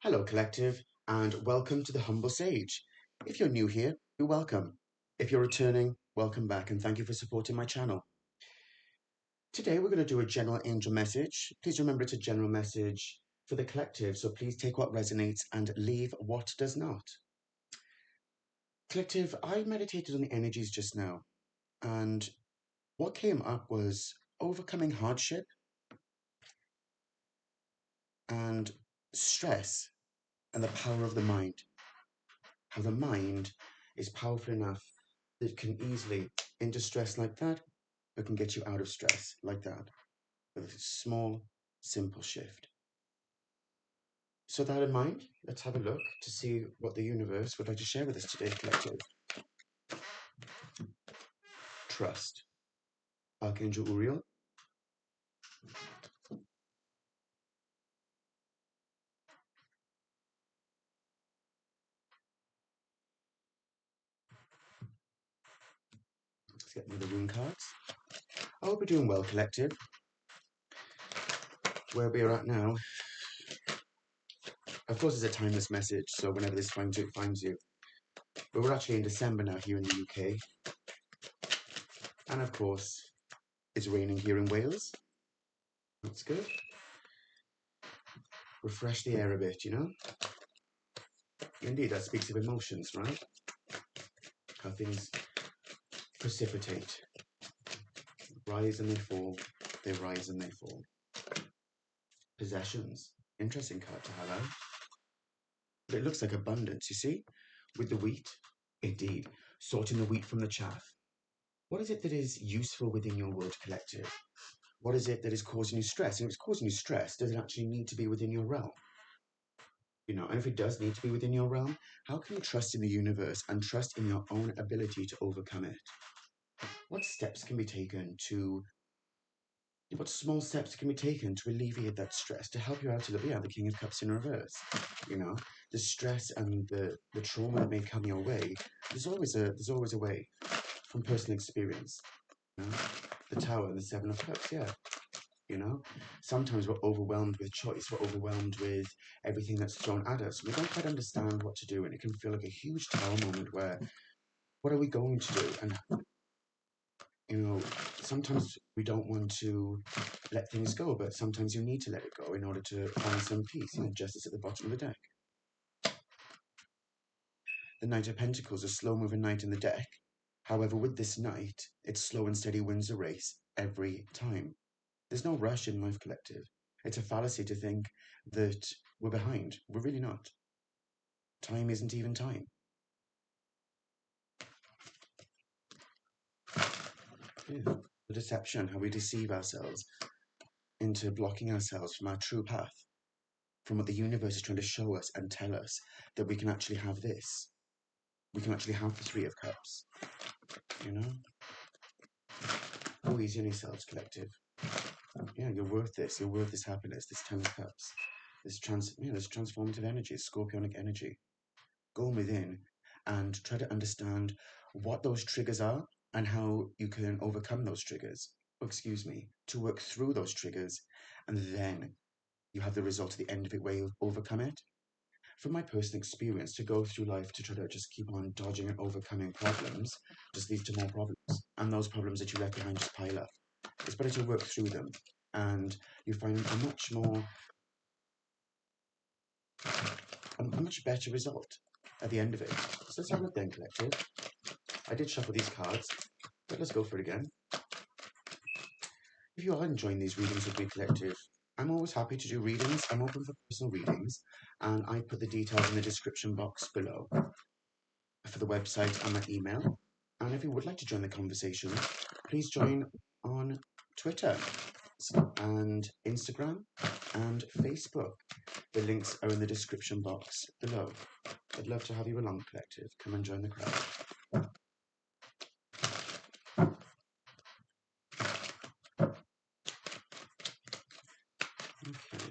Hello, Collective, and welcome to the Humble Sage. If you're new here, you're welcome. If you're returning, welcome back, and thank you for supporting my channel. Today, we're going to do a general angel message. Please remember it's a general message for the collective, so please take what resonates and leave what does not. Collective, I meditated on the energies just now, and what came up was overcoming hardship and stress and the power of the mind. How the mind is powerful enough that it can easily, in distress like that, it can get you out of stress like that with a small, simple shift. So that in mind, let's have a look to see what the universe would like to share with us today, collective. Trust. Archangel Uriel. Let's get me the rune cards. I hope you're doing well, collective. Where we are at now, of course, it's a timeless message, so whenever this finds you, it finds you. But we're actually in December now here in the UK. And of course, it's raining here in Wales. That's good. Refresh the air a bit, you know? Indeed, that speaks of emotions, right? How things precipitate. Rise and they fall. They rise and they fall. Possessions. Interesting card to have out. But it looks like abundance, you see? With the wheat. Indeed. Sorting the wheat from the chaff. What is it that is useful within your world, collective? What is it that is causing you stress? And if it's causing you stress, does it actually need to be within your realm? You know, and if it does need to be within your realm, how can you trust in the universe and trust in your own ability to overcome it? What steps can be taken to, what small steps can be taken to alleviate that stress, to help you out to the, the King of Cups in reverse? You know, the stress and the trauma that may come your way, there's always a way from personal experience. You know? The Tower and the Seven of Cups, yeah. You know, sometimes we're overwhelmed with choice, we're overwhelmed with everything that's thrown at us. We don't quite understand what to do, and it can feel like a huge tower moment where, what are we going to do? And you know, sometimes we don't want to let things go, but sometimes you need to let it go in order to find some peace. You know, justice at the bottom of the deck. The Knight of Pentacles, a slow-moving knight in the deck. However, with this knight, it's slow and steady wins the race every time. There's no rush in life, collective. It's a fallacy to think that we're behind. We're really not. Time isn't even time. Yeah. The deception, how we deceive ourselves into blocking ourselves from our true path, from what the universe is trying to show us and tell us that we can actually have this. We can actually have the Three of Cups. You know? Go easy on yourselves, collective. Yeah, you're worth this. You're worth this happiness, this Ten of Cups, this transformative energy, this scorpionic energy. Go within and try to understand what those triggers are and how you can overcome those triggers. To work through those triggers, and then you have the result at the end of it where you overcome it. From my personal experience, to go through life to try to just keep on dodging and overcoming problems just leads to more problems, and those problems that you left behind just pile up. It's better to work through them, and you find a much better result at the end of it. So let's have a look then, collective. I did shuffle these cards, but let's go for it again. If you are enjoying these readings with me, collective, I'm always happy to do readings. I'm open for personal readings, and I put the details in the description box below for the website and my email. And if you would like to join the conversation, please join on Twitter and Instagram and Facebook. The links are in the description box below. I'd love to have you along, collective. Come and join the crowd. Okay.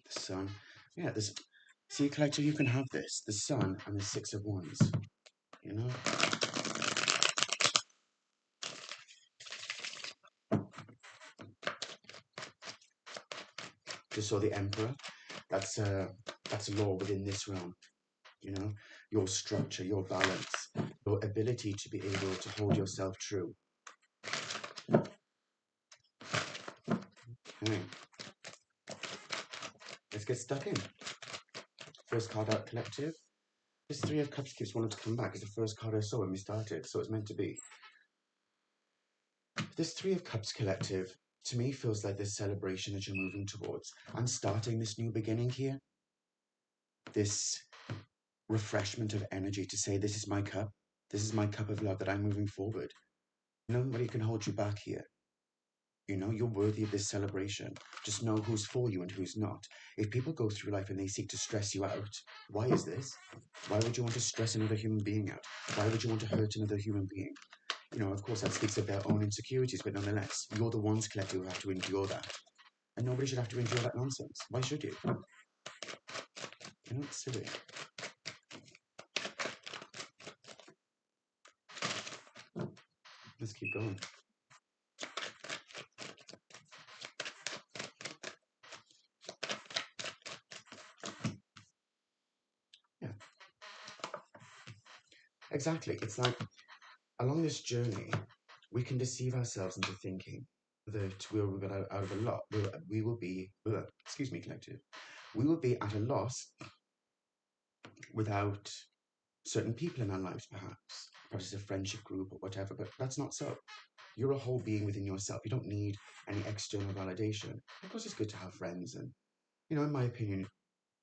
The Sun. Yeah, this. See, collective, you can have this. The Sun and the Six of Wands. You know? Just saw the Emperor. That's a law within this realm. You know, your structure, your balance, your ability to be able to hold yourself true. Okay. Let's get stuck in. First card out, collective. This Three of Cups keeps wanting to come back. It's the first card I saw when we started, so it's meant to be. This Three of Cups collective, to me, feels like this celebration that you're moving towards. I'm starting this new beginning here. This refreshment of energy to say, this is my cup. This is my cup of love that I'm moving forward. Nobody can hold you back here. You know, you're worthy of this celebration. Just know who's for you and who's not. If people go through life and they seek to stress you out, why is this? Why would you want to stress another human being out? Why would you want to hurt another human being? You know, of course, that speaks of their own insecurities, but nonetheless, you're the ones collective who have to endure that. And nobody should have to endure that nonsense. Why should you? You know, it's silly. Let's keep going. Yeah. Exactly. It's like, along this journey, we can deceive ourselves into thinking that we'll get out of a lot. We will be, excuse me, collective. We will be at a loss without certain people in our lives, perhaps. Perhaps it's a friendship group or whatever, but that's not so. You're a whole being within yourself. You don't need any external validation. Of course, it's good to have friends, and, you know, in my opinion,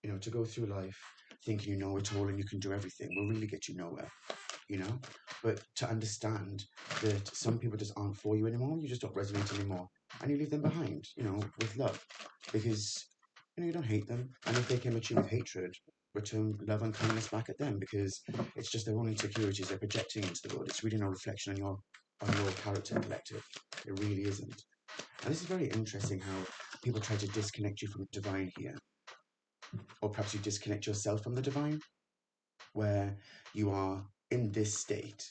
you know, to go through life thinking you know it all and you can do everything will really get you nowhere, you know? But to understand that some people just aren't for you anymore, you just don't resonate anymore, and you leave them behind, you know, with love. Because, you know, you don't hate them. And if they came at you with hatred, return love and kindness back at them, because it's just their own insecurities they're projecting into the world. It's really no reflection on your character collective. It really isn't. And this is very interesting how people try to disconnect you from the divine here. Or perhaps you disconnect yourself from the divine, where you are in this state,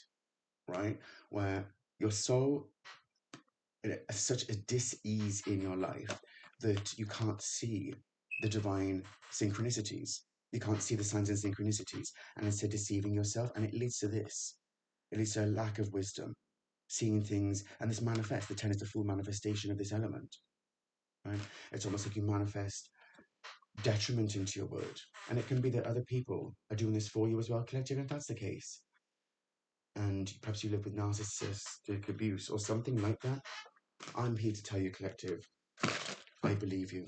right? Where you're so such a dis-ease in your life that you can't see the divine synchronicities. You can't see the signs and synchronicities, and instead deceiving yourself, and it leads to this. It leads to a lack of wisdom, seeing things, and this manifests. The 10 is the full manifestation of this element, right? It's almost like you manifest detriment into your world, and it can be that other people are doing this for you as well, collective, if that's the case. And perhaps you live with narcissistic abuse or something like that. I'm here to tell you, collective, I believe you.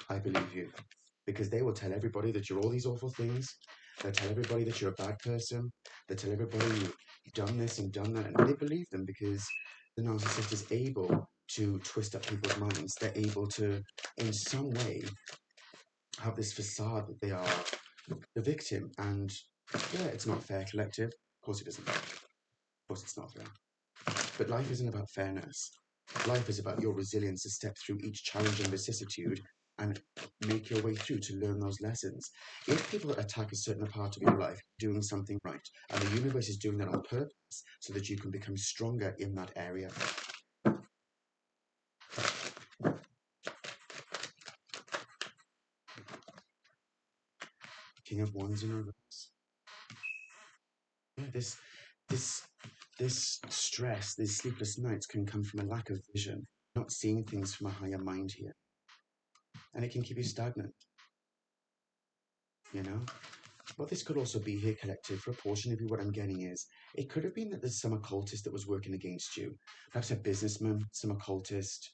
I believe you. Because they will tell everybody that you're all these awful things. They'll tell everybody that you're a bad person. They'll tell everybody you've done this and done that. And they believe them because the narcissist is able to twist up people's minds. They're able to, in some way, have this facade that they are the victim. And yeah, it's not fair, collective. Of course it isn't. Of course it's not fair. But life isn't about fairness. Life is about your resilience to step through each challenge and vicissitude and make your way through to learn those lessons. If people attack a certain part of your life, doing something right, and the universe is doing that on purpose so that you can become stronger in that area. King of Wands in reverse. Yeah, this stress, these sleepless nights can come from a lack of vision, not seeing things from a higher mind here. And it can keep you stagnant. You know? What this could also be here, collective, for a portion of you, what I'm getting is, it could have been that there's some occultist that was working against you. Perhaps a businessman, some occultist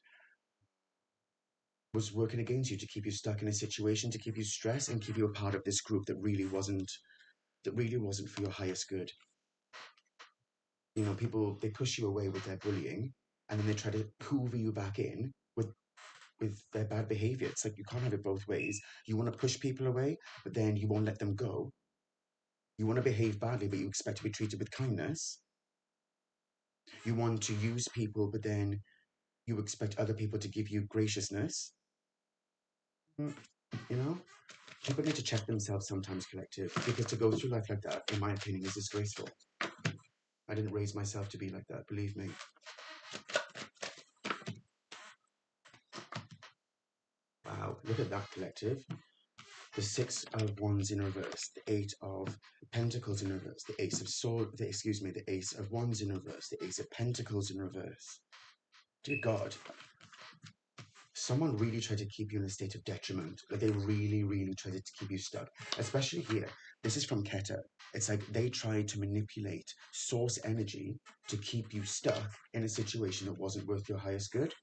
was working against you to keep you stuck in a situation, to keep you stressed and keep you a part of this group that really wasn't for your highest good. You know, people, they push you away with their bullying, and then they try to hoover you back in with their bad behavior. It's like you can't have it both ways. You want to push people away, but then you won't let them go. You want to behave badly, but you expect to be treated with kindness. You want to use people, but then you expect other people to give you graciousness. You know? People need to check themselves sometimes, collective, because to go through life like that, in my opinion, is disgraceful. I didn't raise myself to be like that, believe me. Wow, look at that, collective. The Six of Wands in reverse, the Eight of Pentacles in reverse, the Ace of Swords, the Ace of Wands in reverse, the Ace of Pentacles in reverse. Dear God, someone really tried to keep you in a state of detriment. Like they really, really tried to keep you stuck. Especially here. This is from Keter. It's like they tried to manipulate source energy to keep you stuck in a situation that wasn't worth your highest good.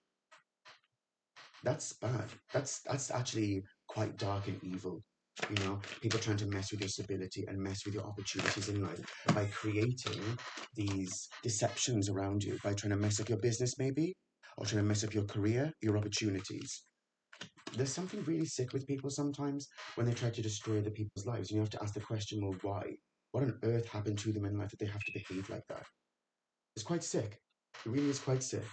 That's bad. That's actually quite dark and evil. You know, people trying to mess with your stability and mess with your opportunities in life by creating these deceptions around you, by trying to mess up your business maybe, or trying to mess up your career, your opportunities. There's something really sick with people sometimes when they try to destroy other people's lives. And you have to ask the question, well, why? What on earth happened to them in life that they have to behave like that? It's quite sick. It really is quite sick.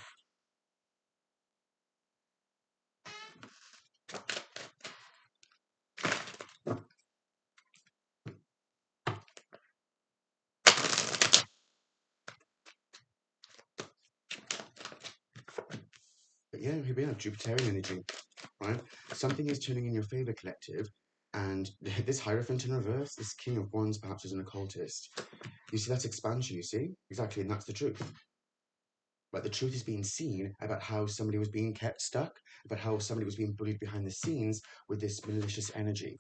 But yeah, here we have Jupiterian energy, right? Something is turning in your favor, collective. And this Hierophant in reverse, this King of Wands perhaps is an occultist. You see, that's expansion, you see? Exactly, and that's the truth. But the truth is being seen about how somebody was being kept stuck, about how somebody was being bullied behind the scenes with this malicious energy,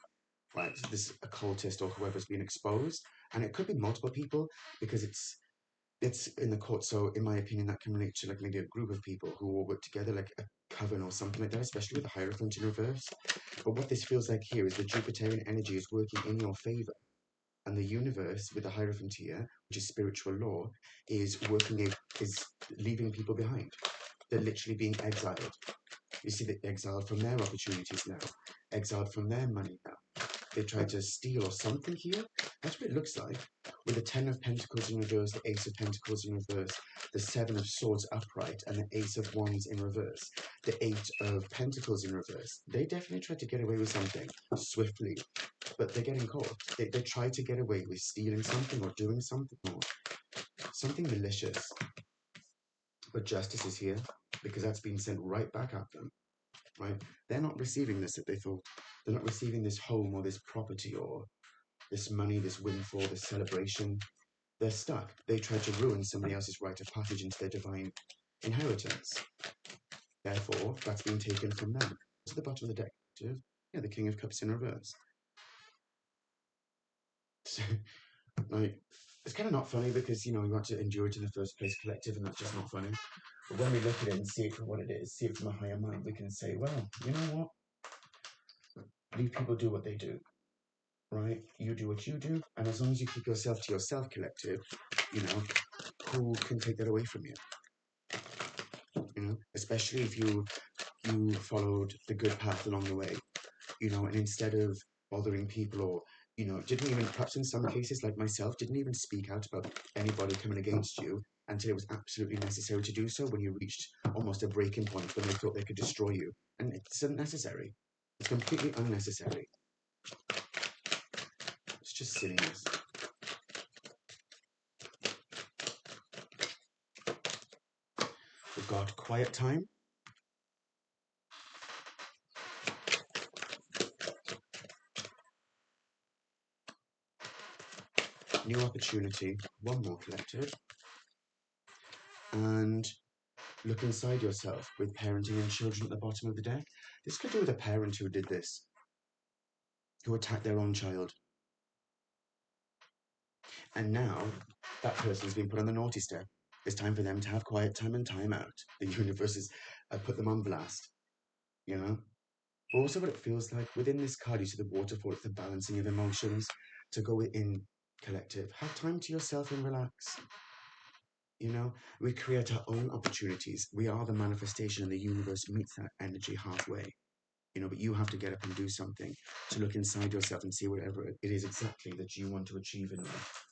right? So this occultist or whoever's been exposed. And it could be multiple people because it's in the court. So in my opinion, that can relate to like maybe a group of people who all work together, like a coven or something like that, especially with the Hierophant in reverse. But what this feels like here is the Jupiterian energy is working in your favor. And the universe with the Hierophant here, which is spiritual law, is is leaving people behind. They're literally being exiled. You see, they're exiled from their opportunities now, exiled from their money now. They tried to steal or something here. That's what it looks like. With the Ten of Pentacles in reverse, the Ace of Pentacles in reverse, the Seven of Swords upright, and the Ace of Wands in reverse, the Eight of Pentacles in reverse. They definitely tried to get away with something swiftly, but they're getting caught. They try to get away with stealing something or doing something or something malicious. But justice is here because that's been sent right back at them. Right? They're not receiving this that they thought. They're not receiving this home or this property or this money, this windfall, this celebration. They're stuck. They tried to ruin somebody else's rite of passage into their divine inheritance. Therefore, that's been taken from them. To the bottom of the deck, yeah, the King of Cups in reverse. So, like, it's kind of not funny because, you know, you want to endure it in the first place, collective, and that's just not funny. But when we look at it and see it for what it is, see it from a higher mind, we can say, well, you know what? Leave people do what they do, right? You do what you do, and as long as you keep yourself to yourself, collective, you know, who can take that away from you? You know, especially if you followed the good path along the way, you know, and instead of bothering people or, you know, didn't even, perhaps in some cases like myself, didn't even speak out about anybody coming against you until it was absolutely necessary to do so when you reached almost a breaking point when they thought they could destroy you. And it's unnecessary. It's completely unnecessary. It's just silliness. We've got quiet time. New opportunity. One more collected. And look inside yourself with parenting and children at the bottom of the deck. This could do with a parent who did this, who attacked their own child. And now that person's been put on the naughty step. It's time for them to have quiet time and time out. The universe has put them on blast, you know? But also what it feels like within this card, you see the waterfall, it's the balancing of emotions to go within collective. Have time to yourself and relax. You know, we create our own opportunities. We are the manifestation, and the universe meets that energy halfway. You know, but you have to get up and do something to look inside yourself and see whatever it is exactly that you want to achieve in life.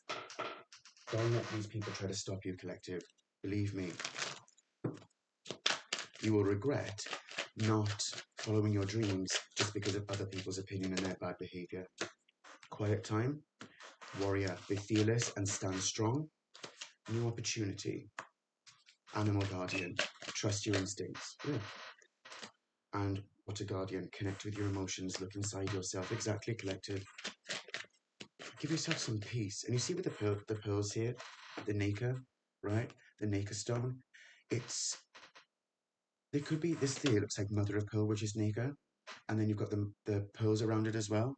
Don't let these people try to stop you, collective. Believe me, you will regret not following your dreams just because of other people's opinion and their bad behavior. Quiet time, warrior, be fearless and stand strong. New opportunity, animal guardian, trust your instincts. Yeah. And what a guardian. Connect with your emotions. Look inside yourself. Exactly, collective. Give yourself some peace. And you see with the pearls here, the Naka, right? The Naka stone. It's there could be this here looks like mother of pearl, which is Naka, and then you've got the pearls around it as well.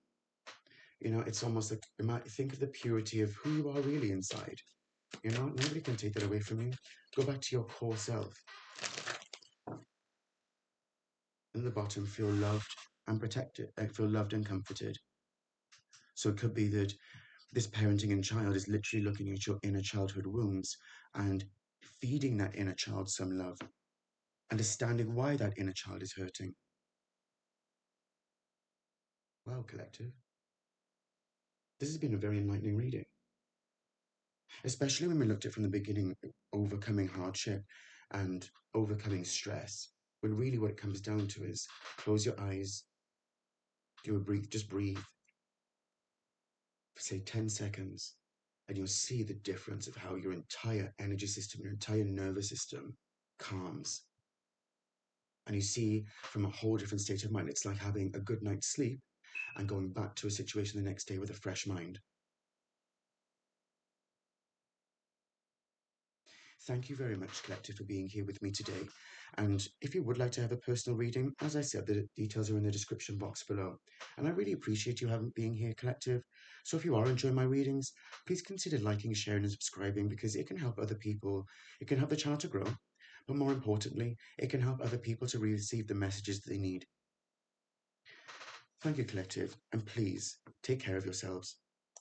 You know, it's almost like you might think of the purity of who you are really inside. You know, nobody can take that away from you. Go back to your core self. And the bottom, feel loved and protected. Feel loved and comforted. So it could be that this parenting and child is literally looking at your inner childhood wounds and feeding that inner child some love, understanding why that inner child is hurting. Wow, collective. This has been a very enlightening reading, especially when we looked at from the beginning, overcoming hardship and overcoming stress. When really what it comes down to is close your eyes, do a breathe, just breathe for say 10 seconds, and you'll see the difference of how your entire energy system, your entire nervous system calms. And you see from a whole different state of mind. It's like having a good night's sleep and going back to a situation the next day with a fresh mind. Thank you very much, Collective, for being here with me today. And if you would like to have a personal reading, as I said, the details are in the description box below. And I really appreciate you having being here, Collective. So if you are enjoying my readings, please consider liking, sharing, and subscribing because it can help other people. It can help the channel to grow. But more importantly, it can help other people to receive the messages they need. Thank you, Collective, and please take care of yourselves.